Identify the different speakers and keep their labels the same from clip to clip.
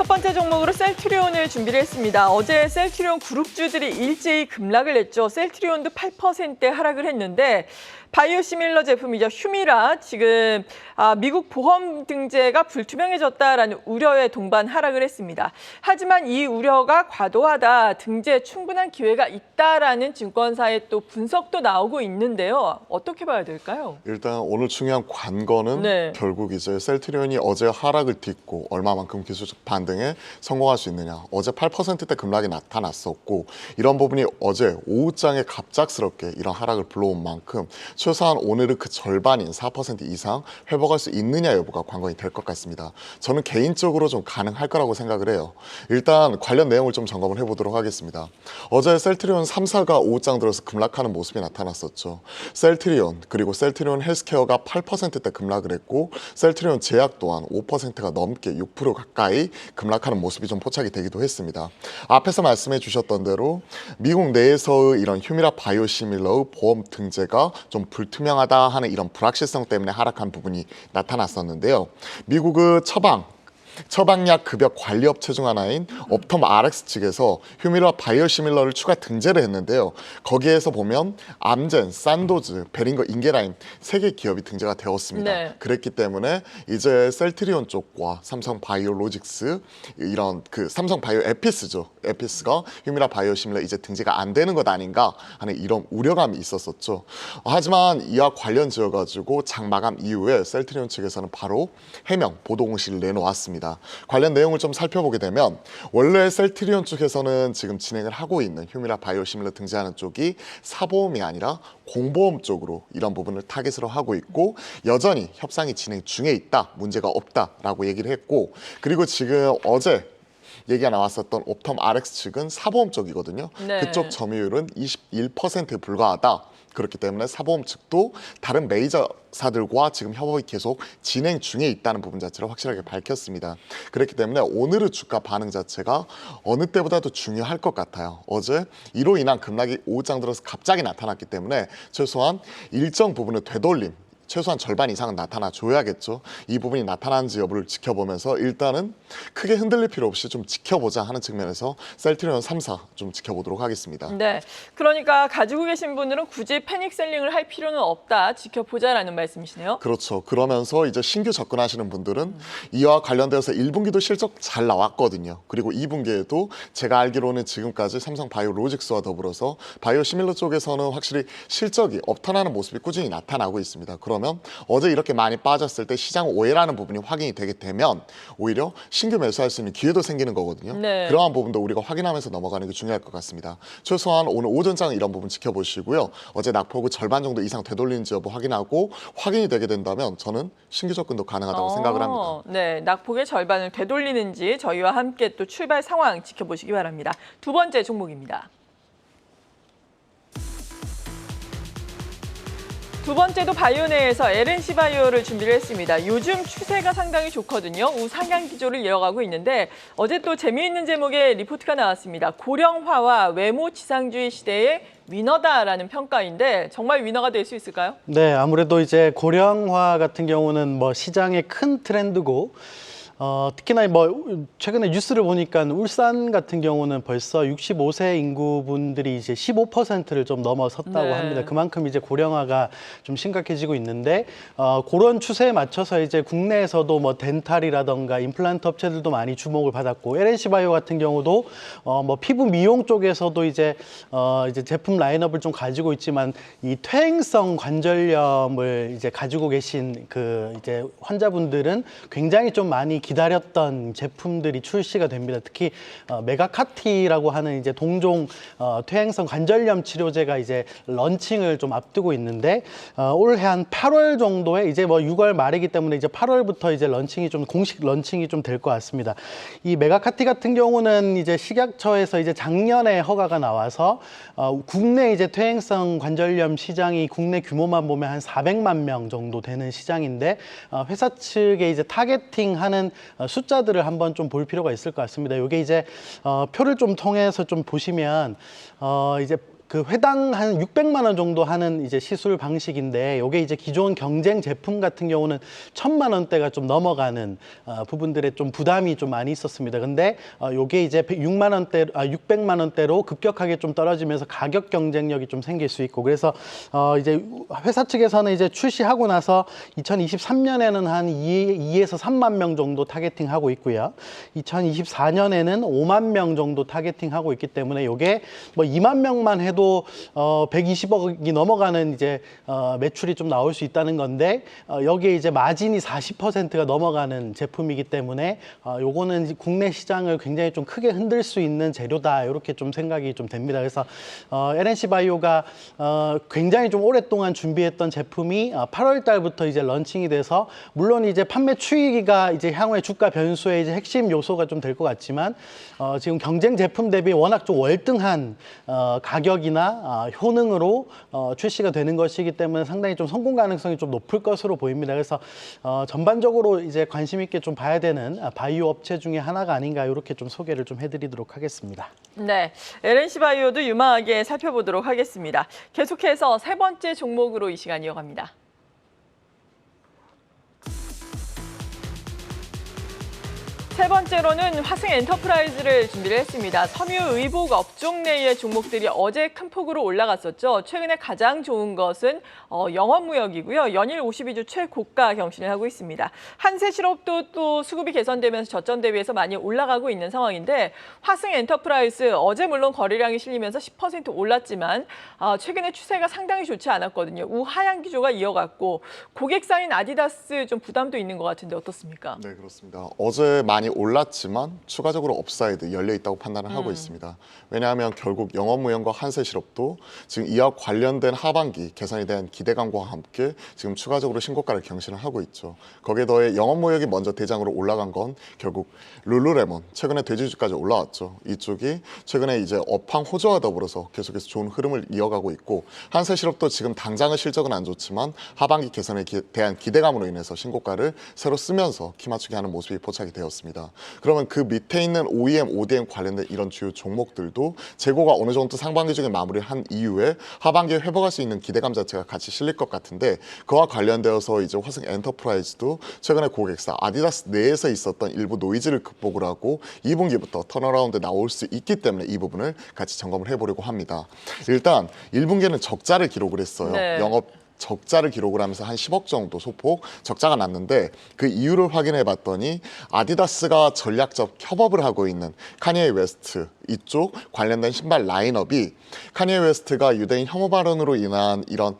Speaker 1: 첫 번째 종목으로 셀트리온을 준비를 했습니다. 어제 셀트리온 그룹주들이 일제히 급락을 했죠. 셀트리온도 8% 하락을 했는데 바이오시밀러 제품이죠. 휴미라 지금 미국 보험 등재가 불투명해졌다라는 우려에 동반 하락을 했습니다. 하지만 이 우려가 과도하다, 등재에 충분한 기회가 있다라는 증권사의 또 분석도 나오고 있는데요. 어떻게 봐야 될까요?
Speaker 2: 일단 오늘 중요한 관건은 결국 이제 셀트리온이 어제 하락을 딛고 얼마만큼 기술적 반등에 성공할 수 있느냐. 어제 8%대 급락이 나타났었고 이런 부분이 어제 오후장에 갑작스럽게 이런 하락을 불러온 만큼 최소한 오늘은 그 절반인 4% 이상 회복할 수 있느냐 여부가 관건이 될 것 같습니다. 저는 개인적으로 좀 가능할 거라고 생각을 해요. 일단 관련 내용을 좀 점검을 해보도록 하겠습니다. 어제 셀트리온 3사가 오후장 들어서 급락하는 모습이 나타났었죠. 셀트리온 그리고 셀트리온 헬스케어가 8%대 급락을 했고 셀트리온 제약 또한 5%가 넘게 6% 가까이 급락하는 모습이 좀 포착이 되기도 했습니다. 앞에서 말씀해 주셨던 대로 미국 내에서의 이런 휴미라 바이오시밀러의 보험 등재가 좀 불투명하다 하는 이런 불확실성 때문에 하락한 부분이 나타났었는데요. 미국의 처방약 급여 관리업체 중 하나인 옵텀 RX 측에서 휴미라 바이오시밀러를 추가 등재를 했는데요. 거기에서 보면 암젠, 산도즈, 베링거 인게라인 3개 기업이 등재가 되었습니다. 그랬기 때문에 이제 셀트리온 쪽과 삼성 바이오로직스 이런 그 삼성 바이오 에피스죠. 에피스가 휴미라 바이오시밀러 이제 등재가 안 되는 것 아닌가 하는 이런 우려감이 있었었죠. 하지만 이와 관련 지어가지고 장 마감 이후에 셀트리온 측에서는 바로 해명 보도 공시를 내놓았습니다. 관련 내용을 좀 살펴보게 되면 원래 셀트리온 쪽에서는 지금 진행을 하고 있는 휴미라 바이오시밀러 등재하는 쪽이 사보험이 아니라 공보험 쪽으로 이런 부분을 타깃으로 하고 있고 여전히 협상이 진행 중에 있다, 문제가 없다라고 얘기를 했고 그리고 지금 어제 얘기가 나왔었던 옵텀 RX 측은 사보험 쪽이거든요. 그쪽 점유율은 21%에 불과하다. 그렇기 때문에 사보험 측도 다른 메이저사들과 지금 협업이 계속 진행 중에 있다는 부분 자체를 확실하게 밝혔습니다. 그렇기 때문에 오늘의 주가 반응 자체가 어느 때보다도 중요할 것 같아요. 어제 이로 인한 급락이 오후장 들어서 갑자기 나타났기 때문에 최소한 일정 부분의 되돌림 최소한 절반 이상은 나타나줘야겠죠. 이 부분이 나타나는지 여부를 지켜보면서 일단은 크게 흔들릴 필요 없이 좀 지켜보자 하는 측면에서 셀트리온 3사 좀 지켜보도록 하겠습니다.
Speaker 1: 네, 그러니까 가지고 계신 분들은 굳이 패닉셀링을 할 필요는 없다, 지켜보자라는 말씀이시네요.
Speaker 2: 그렇죠. 그러면서 이제 신규 접근하시는 분들은 이와 관련돼서 1분기도 실적 잘 나왔거든요. 그리고 2분기에도 제가 알기로는 지금까지 삼성 바이오로직스와 더불어서 바이오시밀러 쪽에서는 확실히 실적이 업턴하는 모습이 꾸준히 나타나고 있습니다. 그러면 어제 이렇게 많이 빠졌을 때 시장 오해라는 부분이 확인이 되게 되면 오히려 신규 매수할 수 있는 기회도 생기는 거거든요. 그러한 부분도 우리가 확인하면서 넘어가는 게 중요할 것 같습니다. 최소한 오늘 오전장은 이런 부분 지켜보시고요. 어제 낙폭을 절반 정도 이상 되돌리는지 여부 확인하고 확인이 되게 된다면 저는 신규 접근도 가능하다고 생각을 합니다.
Speaker 1: 네, 낙폭의 절반을 되돌리는지 저희와 함께 또 출발 상황 지켜보시기 바랍니다. 두 번째 종목입니다. 두 번째도 바이오네에서 LNC 바이오를 준비를 했습니다. 요즘 추세가 상당히 좋거든요. 우상향 기조를 이어가고 있는데 어제 또 재미있는 제목의 리포트가 나왔습니다. 고령화와 외모지상주의 시대의 위너다라는 평가인데 정말 위너가 될 수 있을까요?
Speaker 3: 네, 아무래도 이제 고령화 같은 경우는 뭐 시장의 큰 트렌드고 특히나 뭐 최근에 뉴스를 보니까 울산 같은 경우는 벌써 65세 인구분들이 이제 15%를 좀 넘어섰다고 합니다. 그만큼 이제 고령화가 좀 심각해지고 있는데 그런 추세에 맞춰서 이제 국내에서도 뭐 덴탈이라던가 임플란트 업체들도 많이 주목을 받았고 LNC 바이오 같은 경우도 뭐 피부 미용 쪽에서도 이제 제품 라인업을 좀 가지고 있지만 이 퇴행성 관절염을 이제 가지고 계신 그 이제 환자분들은 굉장히 좀 많이 기다렸던 제품들이 출시가 됩니다. 특히 메가카티라고 하는 이제 동종 퇴행성 관절염 치료제가 이제 런칭을 좀 앞두고 있는데 올해 한 8월 정도에 이제 뭐 6월 말이기 때문에 이제 8월부터 이제 런칭이 좀 공식 런칭이 좀 될 것 같습니다. 이 메가카티 같은 경우는 이제 식약처에서 이제 작년에 허가가 나와서 국내 이제 퇴행성 관절염 시장이 국내 규모만 보면 한 400만 명 정도 되는 시장인데 회사 측에 이제 타겟팅하는 숫자들을 한번 좀 볼 필요가 있을 것 같습니다. 이게 이제 표를 좀 통해서 좀 보시면 이제 그 회당 한 600만 원 정도 하는 이제 시술 방식인데, 요게 이제 기존 경쟁 제품 같은 경우는 1000만 원대가 좀 넘어가는 부분들에 좀 부담이 좀 많이 있었습니다. 근데 요게 이제 600만 원대로 급격하게 좀 떨어지면서 가격 경쟁력이 좀 생길 수 있고, 그래서 이제 회사 측에서는 이제 출시하고 나서 2023년에는 한 2에서 3만 명 정도 타겟팅하고 있고요. 2024년에는 5만 명 정도 타겟팅하고 있기 때문에 요게 뭐 2만 명만 해도 120억이 넘어가는 이제 매출이 좀 나올 수 있다는 건데, 여기에 이제 마진이 40%가 넘어가는 제품이기 때문에 요거는 국내 시장을 굉장히 좀 크게 흔들 수 있는 재료다, 이렇게 좀 생각이 좀 됩니다. 그래서 LNC 바이오가 굉장히 좀 오랫동안 준비했던 제품이 8월 달부터 이제 런칭이 돼서, 물론 이제 판매 추이가 이제 향후의 주가 변수의 이제 핵심 요소가 좀 될 것 같지만, 지금 경쟁 제품 대비 워낙 좀 월등한 가격이나 효능으로 출시가 되는 것이기 때문에 상당히 좀 성공 가능성이 좀 높을 것으로 보입니다. 그래서 전반적으로 이제 관심 있게 좀 봐야 되는 바이오 업체 중에 하나가 아닌가, 이렇게 좀 소개를 좀 해드리도록 하겠습니다.
Speaker 1: 네, LNC 바이오도 유망하게 살펴보도록 하겠습니다. 계속해서 세 번째 종목으로 이 시간 이어갑니다. 세 번째로는 화승 엔터프라이즈를 준비를 했습니다. 섬유의복 업종 내의 종목들이 어제 큰 폭으로 올라갔었죠. 최근에 가장 좋은 것은 영업무역이고요. 연일 52주 최고가 경신을 하고 있습니다. 한세실업도 또 수급이 개선되면서 저점 대비해서 많이 올라가고 있는 상황인데, 화승 엔터프라이즈 어제 물론 거래량이 실리면서 10% 올랐지만 최근에 추세가 상당히 좋지 않았거든요. 우하향 기조가 이어갔고, 고객사인 아디다스 좀 부담도 있는 것 같은데 어떻습니까?
Speaker 2: 네, 그렇습니다. 어제 많이 올랐지만 추가적으로 업사이드 열려 있다고 판단을 하고 있습니다. 왜냐하면 결국 영업무역과 한세실업도 지금 이와 관련된 하반기 개선에 대한 기대감과 함께 지금 추가적으로 신고가를 경신을 하고 있죠. 거기에 더해 영업무역이 먼저 대장으로 올라간 건 결국 룰루레몬, 최근에 돼지주까지 올라왔죠. 이쪽이 최근에 이제 업황 호조와 더불어서 계속해서 좋은 흐름을 이어가고 있고, 한세실업도 지금 당장의 실적은 안 좋지만 하반기 개선에 대한 기대감으로 인해서 신고가를 새로 쓰면서 키 맞추기 하는 모습이 포착이 되었습니다. 그러면 그 밑에 있는 OEM, ODM 관련된 이런 주요 종목들도 재고가 어느 정도 상반기 중에 마무리를 한 이후에 하반기에 회복할 수 있는 기대감 자체가 같이 실릴 것 같은데, 그와 관련되어서 이제 화승 엔터프라이즈도 최근에 고객사 아디다스 내에서 있었던 일부 노이즈를 극복을 하고 2분기부터 턴어라운드 나올 수 있기 때문에 이 부분을 같이 점검을 해보려고 합니다. 일단 1분기에는 적자를 기록을 했어요.
Speaker 1: 네.
Speaker 2: 영업 적자를 기록을 하면서 한 10억 정도 소폭 적자가 났는데, 그 이유를 확인해 봤더니 아디다스가 전략적 협업을 하고 있는 카니에 웨스트 이쪽 관련된 신발 라인업이, 카니에 웨스트가 유대인 혐오 발언으로 인한 이런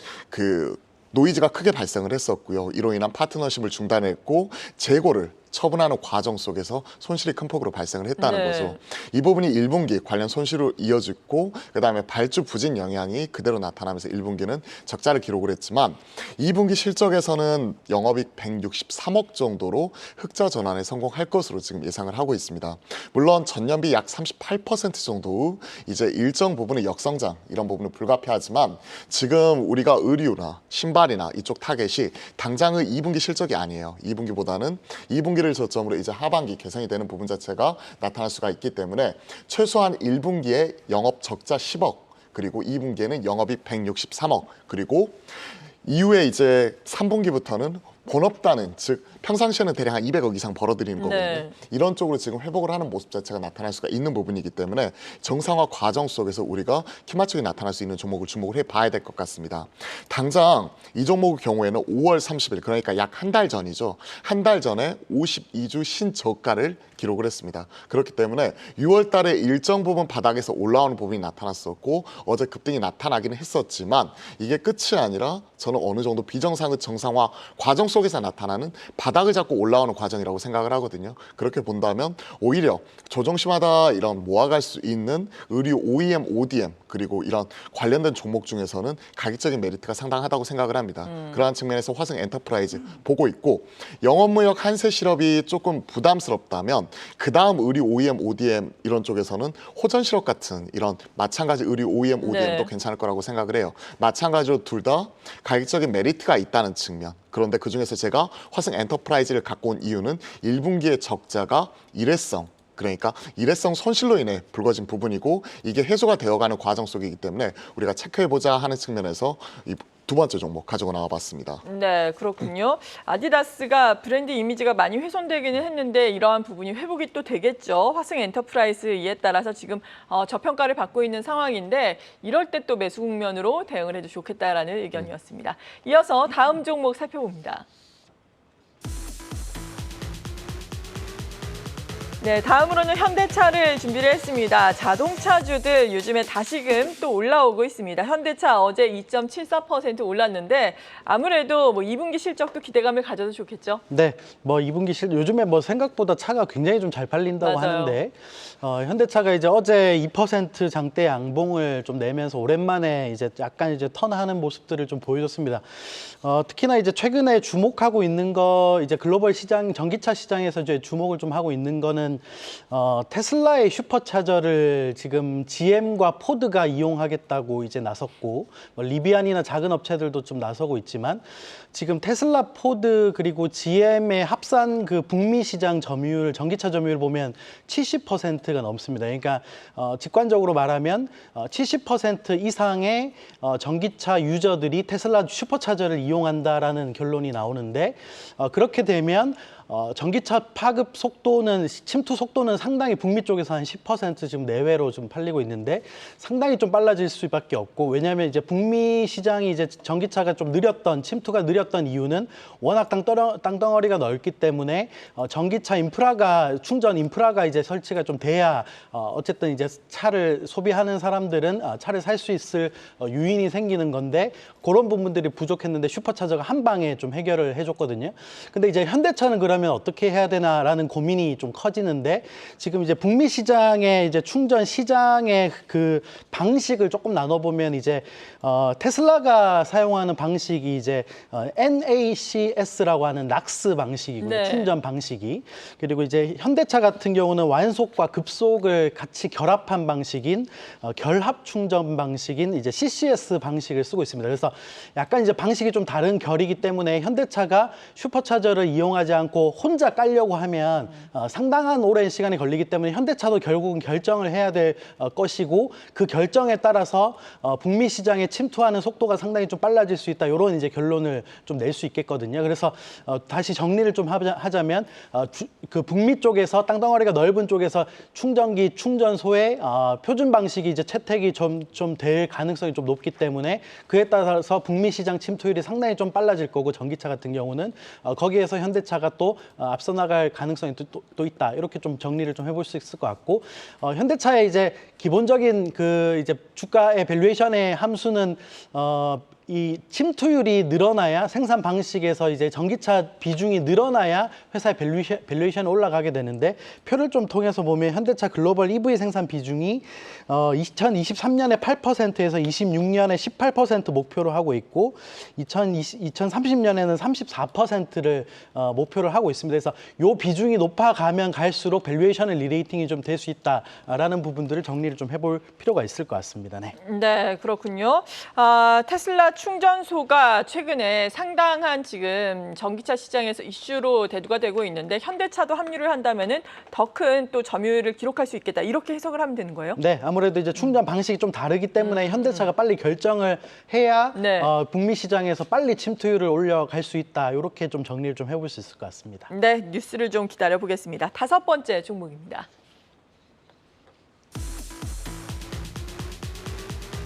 Speaker 2: 노이즈가 크게 발생을 했었고요. 이로 인한 파트너십을 중단했고 재고를 처분하는 과정 속에서 손실이 큰 폭으로 발생을 했다는
Speaker 1: 네.
Speaker 2: 거죠. 이 부분이 1분기 관련 손실로 이어졌고, 그다음에 발주 부진 영향이 그대로 나타나면서 1분기는 적자를 기록을 했지만 2분기 실적에서는 영업이익 163억 정도로 흑자 전환에 성공할 것으로 지금 예상을 하고 있습니다. 물론 전년비 약 38% 정도 이제 일정 부분의 역성장, 이런 부분은 불가피하지만 지금 우리가 의류나 신발이나 이쪽 타겟이 당장의 2분기 실적이 아니에요. 2분기보다는 2분기를 저점으로 이제 하반기 개선이 되는 부분 자체가 나타날 수가 있기 때문에 최소한 1분기에 영업 적자 10억, 그리고 2분기에는 영업이익 163억, 그리고 이후에 이제 3분기부터는 본업단은, 즉 평상시에는 대략 한 200억 이상 벌어들이는 거거든요.
Speaker 1: 네.
Speaker 2: 이런 쪽으로 지금 회복을 하는 모습 자체가 나타날 수가 있는 부분이기 때문에 정상화 과정 속에서 우리가 키 맞추기 나타날 수 있는 종목을 주목을 해봐야 될 것 같습니다. 당장 이 종목의 경우에는 5월 30일, 그러니까 약 한 달 전이죠. 한 달 전에 52주 신저가를 기록을 했습니다. 그렇기 때문에 6월 달에 일정 부분 바닥에서 올라오는 부분이 나타났었고 어제 급등이 나타나기는 했었지만, 이게 끝이 아니라 저는 어느 정도 비정상의 정상화 과정 속에서 나타나는 바닥을 잡고 올라오는 과정이라고 생각을 하거든요. 그렇게 본다면 오히려 조정시마다 이런 모아갈 수 있는 의류 OEM, ODM 그리고 이런 관련된 종목 중에서는 가격적인 메리트가 상당하다고 생각을 합니다. 그러한 측면에서 화승 엔터프라이즈 보고 있고, 영업무역 한세실업이 조금 부담스럽다면 그 다음 의류 OEM, ODM 이런 쪽에서는 호전실업 같은 이런 마찬가지 의류 OEM, ODM도
Speaker 1: 네.
Speaker 2: 괜찮을 거라고 생각을 해요. 마찬가지로 둘 다 가격적인 메리트가 있다는 측면. 그런데 그중에서 제가 화승 엔터프라이즈를 갖고 온 이유는 1분기의 적자가 일회성, 그러니까 일회성 손실로 인해 불거진 부분이고 이게 해소가 되어가는 과정 속이기 때문에 우리가 체크해보자 하는 측면에서 이 두 번째 종목 가지고 나와봤습니다.
Speaker 1: 네, 그렇군요. 아디다스가 브랜드 이미지가 많이 훼손되기는 했는데 이러한 부분이 회복이 또 되겠죠. 화승 엔터프라이즈 이에 따라서 지금 저평가를 받고 있는 상황인데 이럴 때 또 매수 국면으로 대응을 해도 좋겠다라는 의견이었습니다. 이어서 다음 종목 살펴봅니다. 네, 다음으로는 현대차를 준비를 했습니다. 자동차주들 요즘에 다시금 또 올라오고 있습니다. 현대차 어제 2.74% 올랐는데 아무래도 뭐 2분기 실적도 기대감을 가져도 좋겠죠?
Speaker 3: 네, 뭐 2분기 요즘에 뭐 생각보다 차가 굉장히 좀 잘 팔린다고
Speaker 1: 맞아요.
Speaker 3: 하는데 현대차가 이제 어제 2% 장대 양봉을 좀 내면서 오랜만에 이제 약간 이제 턴하는 모습들을 좀 보여줬습니다. 특히나 이제 최근에 주목하고 있는 거 이제 글로벌 시장 전기차 시장에서 이제 주목을 좀 하고 있는 거는 테슬라의 슈퍼차저를 지금 GM과 포드가 이용하겠다고 이제 나섰고 뭐 리비안이나 작은 업체들도 좀 나서고 있지만 지금 테슬라, 포드 그리고 GM의 합산 그 북미 시장 점유율, 전기차 점유율 보면 70%가 넘습니다. 그러니까 직관적으로 말하면 70% 이상의 전기차 유저들이 테슬라 슈퍼차저를 이용한다라는 결론이 나오는데 그렇게 되면 전기차 파급 속도는 침투 속도는 상당히 북미 쪽에서 한 10% 지금 내외로 좀 팔리고 있는데 상당히 좀 빨라질 수밖에 없고 왜냐하면 이제 북미 시장이 이제 전기차가 좀 느렸던 침투가 느렸던 이유는 워낙 땅덩어리가 넓기 때문에 전기차 인프라가 충전 인프라가 이제 설치가 좀 돼야 어쨌든 이제 차를 소비하는 사람들은 차를 살 수 있을 유인이 생기는 건데 그런 부분들이 부족했는데 슈퍼차저가 한 방에 좀 해결을 해줬거든요. 근데 이제 현대차는 그러면 어떻게 해야 되나라는 고민이 좀 커지는데 지금 이제 북미 시장의 이제 충전 시장의 그 방식을 조금 나눠보면 이제 테슬라가 사용하는 방식이 이제 NACS라고 하는 락스 방식이고요.
Speaker 1: 네.
Speaker 3: 충전 방식이. 그리고 이제 현대차 같은 경우는 완속과 급속을 같이 결합한 방식인 결합 충전 방식인 이제 CCS 방식을 쓰고 있습니다. 그래서 약간 이제 방식이 좀 다른 결이기 때문에 현대차가 슈퍼차저를 이용하지 않고 혼자 깔려고 하면 상당한 오랜 시간이 걸리기 때문에 현대차도 결국은 결정을 해야 될 것이고 그 결정에 따라서 북미 시장에 침투하는 속도가 상당히 좀 빨라질 수 있다. 이런 이제 결론을 좀 낼 수 있겠거든요. 그래서 다시 정리를 좀 하자면 그 북미 쪽에서 땅덩어리가 넓은 쪽에서 충전기 충전소의 표준 방식이 이제 채택이 좀 될 가능성이 좀 높기 때문에 그에 따라서 북미 시장 침투율이 상당히 좀 빨라질 거고 전기차 같은 경우는 거기에서 현대차가 또 앞서 나갈 가능성이 또 있다. 이렇게 좀 정리를 좀 해볼 수 있을 것 같고 현대차의 이제 기본적인 그 이제 주가의 밸류에이션의 함수는 이 침투율이 늘어나야 생산 방식에서 이제 전기차 비중이 늘어나야 회사의 밸류에이션이 올라가게 되는데 표를 좀 통해서 보면 현대차 글로벌 EV 생산 비중이 2023년에 8%에서 26년에 18% 목표로 하고 있고 2030년에는 34%를 목표를 하고 있습니다. 그래서 이 비중이 높아가면 갈수록 밸류에이션의 리레이팅이 좀 될 수 있다라는 부분들을 정리를 좀 해볼 필요가 있을 것 같습니다. 네,
Speaker 1: 네, 그렇군요. 테슬라 충전소가 최근에 상당한 지금 전기차 시장에서 이슈로 대두가 되고 있는데 현대차도 합류를 한다면은 더 큰 또 점유율을 기록할 수 있겠다. 이렇게 해석을 하면 되는 거예요?
Speaker 3: 네, 아무래도 이제 충전 방식이 좀 다르기 때문에 현대차가 빨리 결정을 해야
Speaker 1: 네.
Speaker 3: 북미 시장에서 빨리 침투율을 올려갈 수 있다. 이렇게 좀 정리를 좀 해볼 수 있을 것 같습니다.
Speaker 1: 네, 뉴스를 좀 기다려 보겠습니다. 다섯 번째 종목입니다.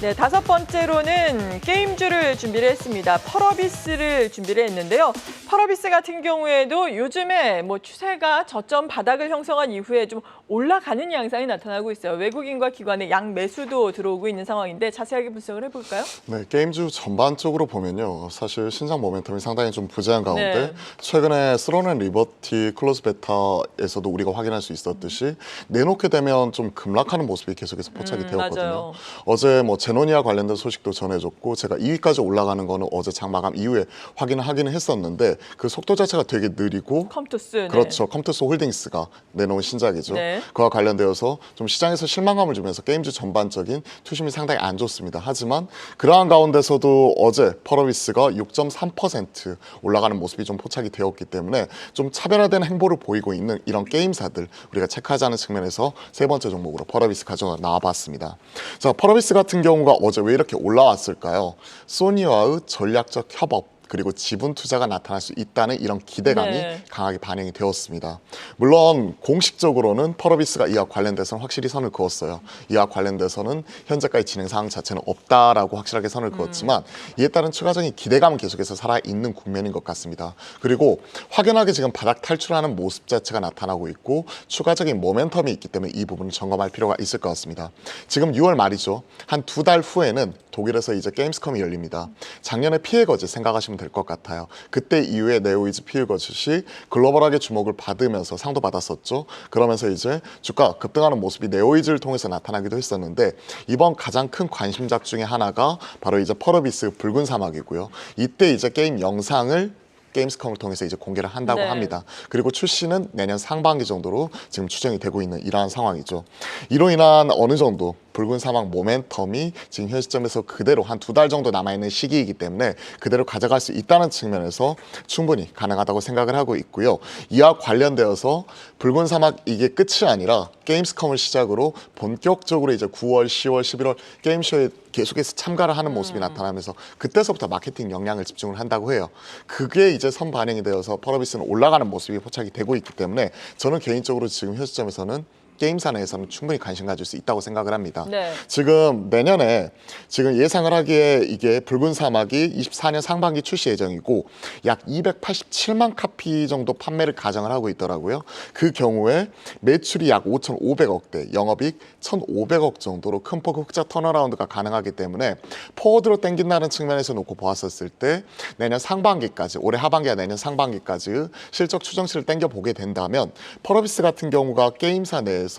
Speaker 1: 네, 다섯 번째로는 게임주를 준비를 했습니다. 펄어비스를 준비를 했는데요. 펄어비스 같은 경우에도 요즘에 뭐 추세가 저점 바닥을 형성한 이후에 좀 올라가는 양상이 나타나고 있어요. 외국인과 기관의 양 매수도 들어오고 있는 상황인데 자세하게 분석을 해볼까요?
Speaker 2: 네, 게임주 전반적으로 보면요. 사실 신장 모멘텀이 상당히 좀 부재한 가운데
Speaker 1: 네.
Speaker 2: 최근에 스론 앤 리버티 클로즈 베타에서도 우리가 확인할 수 있었듯이 내놓게 되면 좀 급락하는 모습이 계속해서 포착이 되었거든요.
Speaker 1: 맞아요.
Speaker 2: 어제 뭐 제노니아 관련된 소식도 전해줬고 제가 2위까지 올라가는 거는 어제 장 마감 이후에 확인을 하기는 했었는데 그 속도 자체가 되게 느리고
Speaker 1: 컴투스.
Speaker 2: 그렇죠. 컴투스 홀딩스가 내놓은 신작이죠.
Speaker 1: 네.
Speaker 2: 그와 관련되어서 좀 시장에서 실망감을 주면서 게임즈 전반적인 투심이 상당히 안 좋습니다. 하지만 그러한 가운데서도 어제 펄어비스가 6.3% 올라가는 모습이 좀 포착이 되었기 때문에 좀 차별화된 행보를 보이고 있는 이런 게임사들 우리가 체크하자는 측면에서 세 번째 종목으로 펄어비스 가져 나와봤습니다. 자, 펄어비스 같은 경우가 어제 왜 이렇게 올라왔을까요? 소니와의 전략적 협업 그리고 지분 투자가 나타날 수 있다는 이런 기대감이
Speaker 1: 네.
Speaker 2: 강하게 반영이 되었습니다. 물론 공식적으로는 펄어비스가 이와 관련돼서는 확실히 선을 그었어요. 이와 관련돼서는 현재까지 진행 사항 자체는 없다라고 확실하게 선을 그었지만 이에 따른 추가적인 기대감은 계속해서 살아있는 국면인 것 같습니다. 그리고 확연하게 지금 바닥 탈출하는 모습 자체가 나타나고 있고 추가적인 모멘텀이 있기 때문에 이 부분을 점검할 필요가 있을 것 같습니다. 지금 6월 말이죠. 한 2달 후에는 독일에서 이제 게임스컴이 열립니다. 작년에 피해 거짓 생각하시면 될 것 같아요. 그때 이후에 네오이즈 피해 거짓이 글로벌하게 주목을 받으면서 상도 받았었죠. 그러면서 이제 주가 급등하는 모습이 네오이즈를 통해서 나타나기도 했었는데 이번 가장 큰 관심작 중에 하나가 바로 이제 펄어비스 붉은 사막이고요. 이때 이제 게임 영상을 게임스컴을 통해서 이제 공개를 한다고
Speaker 1: 네.
Speaker 2: 합니다. 그리고 출시는 내년 상반기 정도로 지금 추정이 되고 있는 이러한 상황이죠. 이로 인한 어느 정도 붉은 사막 모멘텀이 지금 현 시점에서 그대로 한 2달 정도 남아있는 시기이기 때문에 그대로 가져갈 수 있다는 측면에서 충분히 가능하다고 생각을 하고 있고요. 이와 관련되어서 붉은 사막 이게 끝이 아니라 게임스컴을 시작으로 본격적으로 이제 9월, 10월, 11월 게임쇼에 계속해서 참가를 하는 모습이 나타나면서 그때서부터 마케팅 역량을 집중을 한다고 해요. 그게 이제 선반영이 되어서 펄어비스는 올라가는 모습이 포착이 되고 있기 때문에 저는 개인적으로 지금 현 시점에서는 게임사 내에서는 충분히 관심 가질 수 있다고 생각을 합니다.
Speaker 1: 네.
Speaker 2: 지금 내년에 지금 예상을 하기에 이게 붉은 사막이 24년 상반기 출시 예정이고 약 287만 카피 정도 판매를 가정을 하고 있더라고요. 그 경우에 매출이 약 5,500억대, 영업이익 1,500억 정도로 큰 폭의 흑자 턴어라운드가 가능하기 때문에 포워드로 땡긴다는 측면에서 놓고 보았었을 때 내년 상반기까지, 올해 하반기와 내년 상반기까지 실적 추정치를 땡겨보게 된다면 펄어비스 같은 경우가 게임사 내에서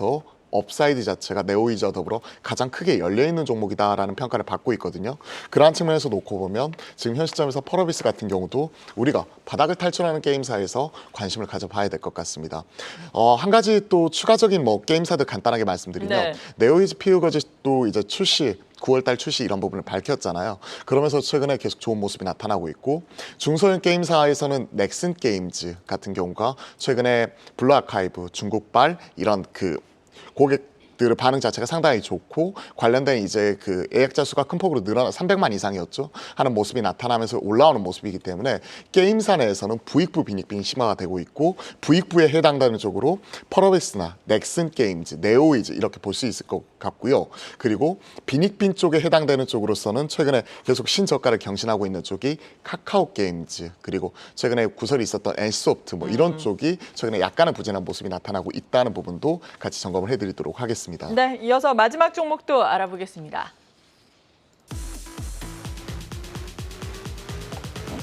Speaker 2: 업사이드 자체가 네오이즈와 더불어 가장 크게 열려있는 종목이다라는 평가를 받고 있거든요. 그러한 측면에서 놓고 보면 지금 현 시점에서 펄어비스 같은 경우도 우리가 바닥을 탈출하는 게임사에서 관심을 가져봐야 될 것 같습니다. 한 가지 또 추가적인 뭐 게임사들 간단하게 말씀드리면
Speaker 1: 네.
Speaker 2: 네오이즈 피우거짓도 이제 출시 9월달 출시 이런 부분을 밝혔잖아요. 그러면서 최근에 계속 좋은 모습이 나타나고 있고 중소형 게임사에서는 넥슨 게임즈 같은 경우가 최근에 블루 아카이브, 중국발 이런 그 고객들의 반응 자체가 상당히 좋고 관련된 이제 그 예약자 수가 큰 폭으로 늘어나 300만 이상이었죠. 하는 모습이 나타나면서 올라오는 모습이기 때문에 게임사 내에서는 부익부 빈익빈이 심화가 되고 있고 부익부에 해당되는 쪽으로 펄어비스나 넥슨 게임즈, 네오이즈 이렇게 볼 수 있을 것 같고요. 그리고 빈익빈 쪽에 해당되는 쪽으로서는 최근에 계속 신저가를 경신하고 있는 쪽이 카카오 게임즈 그리고 최근에 구설이 있었던 NC소프트 뭐 이런 쪽이 최근에 약간의 부진한 모습이 나타나고 있다는 부분도 같이 점검을 해드리도록 하겠습니다.
Speaker 1: 네, 이어서 마지막 종목도 알아보겠습니다.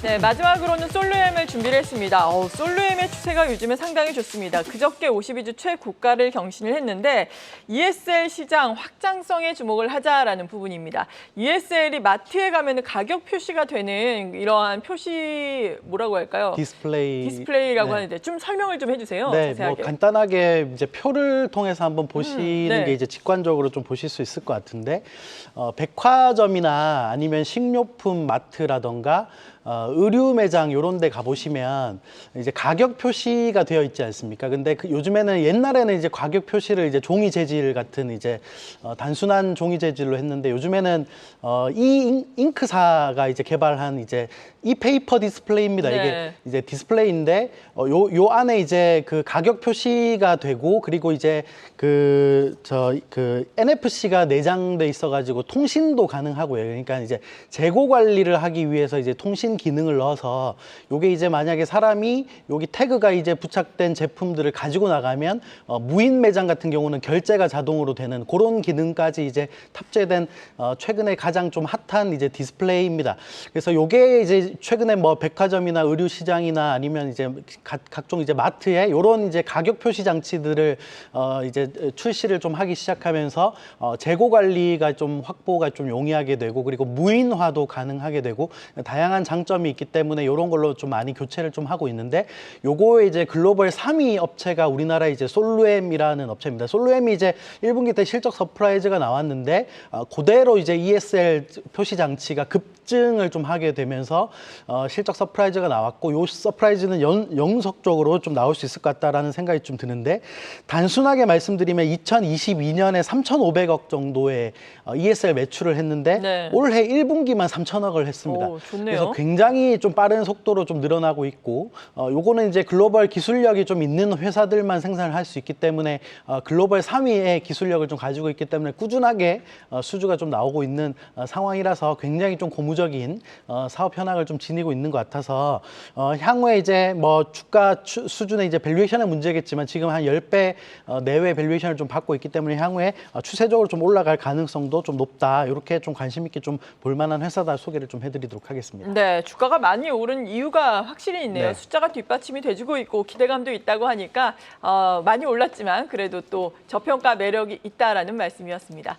Speaker 1: 네, 마지막으로는 솔루엠을 준비를 했습니다. 솔루엠의 추세가 요즘에 상당히 좋습니다. 그저께 52주 최고가를 경신을 했는데 ESL 시장 확장성에 주목을 하자라는 부분입니다. ESL이 마트에 가면 가격 표시가 되는 이러한 표시 뭐라고 할까요? 디스플레이라고
Speaker 3: 네.
Speaker 1: 하는데 좀 설명을 좀 해주세요.
Speaker 3: 네,
Speaker 1: 자세하게.
Speaker 3: 뭐 간단하게 이제 표를 통해서 한번 보시는
Speaker 1: 네.
Speaker 3: 게 이제 직관적으로 좀 보실 수 있을 것 같은데 백화점이나 아니면 식료품 마트라던가 의류 매장 이런 데 가보시면 이제 가격 표시가 되어 있지 않습니까? 근데 요즘에는 옛날에는 이제 가격 표시를 이제 종이 재질 같은 이제 단순한 종이 재질로 했는데 요즘에는 이 잉크사가 이제 개발한 이제 이 페이퍼 디스플레이입니다.
Speaker 1: 네.
Speaker 3: 이게 이제 디스플레이인데 요 안에 이제 그 가격 표시가 되고 그리고 이제 그 NFC가 내장돼 있어가지고 통신도 가능하고요. 그러니까 이제 재고 관리를 하기 위해서 이제 통신 기능을 넣어서 요게 이제 만약에 사람이 여기 태그가 이제 부착된 제품들을 가지고 나가면 무인 매장 같은 경우는 결제가 자동으로 되는 그런 기능까지 이제 탑재된 최근에 가장 좀 핫한 이제 디스플레이입니다. 그래서 요게 이제 최근에 뭐 백화점이나 의류 시장이나 아니면 이제 각종 이제 마트에 요런 이제 가격 표시 장치들을 이제 출시를 좀 하기 시작하면서 재고 관리가 좀 확보가 좀 용이하게 되고 그리고 무인화도 가능하게 되고 다양한 장점이 있기 때문에 이런 걸로 좀 많이 교체를 좀 하고 있는데 요거에 이제 글로벌 3위 업체가 우리나라 이제 솔루엠이라는 업체입니다. 솔루엠이 이제 1분기 때 실적 서프라이즈가 나왔는데 그대로 이제 ESL 표시 장치가 급증을 좀 하게 되면서 실적 서프라이즈가 나왔고 요 서프라이즈는 영속적으로 좀 나올 수 있을 것 같다라는 생각이 좀 드는데 단순하게 말씀드리면 2022년에 3,500억 정도의 ESL 매출을 했는데
Speaker 1: 네.
Speaker 3: 올해 1분기만 3,000억을 했습니다.
Speaker 1: 오, 좋네요.
Speaker 3: 그래서 굉장히 좀 빠른 속도로 좀 늘어나고 있고 요거는 이제 글로벌 기술력이 좀 있는 회사들만 생산을 할 수 있기 때문에 글로벌 3위의 기술력을 좀 가지고 있기 때문에 꾸준하게 수주가 좀 나오고 있는 상황이라서 굉장히 좀 고무적인 사업 현황을 좀 지니고 있는 것 같아서 향후에 이제 뭐 주가 수준의 이제 밸류에이션의 문제겠지만 지금 한 10배 내외 밸류에이션을 좀 받고 있기 때문에 향후에 추세적으로 좀 올라갈 가능성도 좀 높다. 이렇게 좀 관심 있게 좀 볼만한 회사다 소개를 좀 해드리도록 하겠습니다.
Speaker 1: 네, 주가가 많이 오른 이유가 확실히 있네요.
Speaker 3: 네.
Speaker 1: 숫자가 뒷받침이 돼주고 있고 기대감도 있다고 하니까 많이 올랐지만 그래도 또 저평가 매력이 있다라는 말씀이었습니다.